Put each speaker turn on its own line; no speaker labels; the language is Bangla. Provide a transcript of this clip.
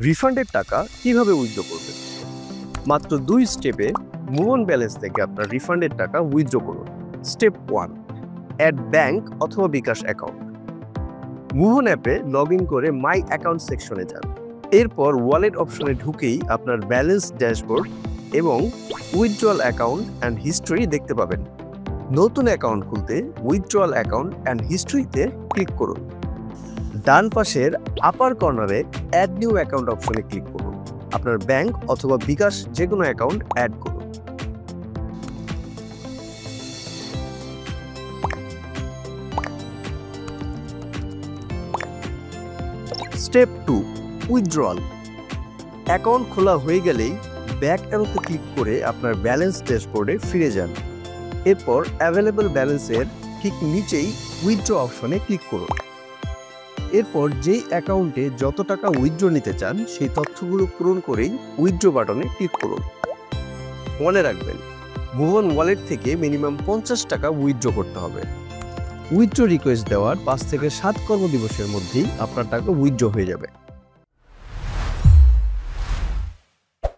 রিফান্ডের টাকা কিভাবে উইথড্র করবেন? মাত্র 2 স্টেপে মুভ অন ব্যালেন্স থেকে আপনার রিফান্ডের টাকা উইথড্র করুন। স্টেপ 1, অ্যাড ব্যাংক অথবা বিকাশ অ্যাকাউন্ট। মুভ অন অ্যাপে লগ ইন করে মাই অ্যাকাউন্ট সেকশনে যান। এরপর ওয়ালেট অপশনে ঢুকেই আপনার ব্যালেন্স ড্যাশবোর্ড এবং উইথড্রয়াল অ্যাকাউন্ট অ্যান্ড হিস্ট্রি দেখতে পাবেন। নতুন অ্যাকাউন্ট খুলতে উইথড্রয়াল অ্যাকাউন্ট অ্যান্ড হিস্ট্রিতে ক্লিক করুন। ডান পাশের আপার কর্নারে অ্যাড নিউ অ্যাকাউন্ট অপশনে ক্লিক করুন। আপনার ব্যাংক অথবা বিকাশ যে কোনো অ্যাকাউন্ট অ্যাড করুন। Step 2, withdrawal. অ্যাকাউন্ট খোলা হয়ে গেলেই ব্যাক অ্যারোতে ক্লিক করে আপনার ব্যালেন্স ড্যাশবোর্ডে ফিরে যান। এরপর অ্যাভেলেবল ব্যালেন্সের ঠিক নিচেই উইথড্র অপশনে ক্লিক করুন। এরপর যেই অ্যাকাউন্টে যত টাকা উইথড্র নিতে চান সেই তথ্যগুলো পূরণ করেই উইথড্র বাটনে ক্লিক করুন। মনে রাখবেন, মুভ অন ওয়ালেট থেকে মিনিমাম 50 টাকা উইথড্র করতে হবে। উইথড্র রিকোয়েস্ট দেওয়ার 5 থেকে 7 কর্মদিবসের মধ্যেই আপনার টাকা উইথড্র হয়ে যাবে।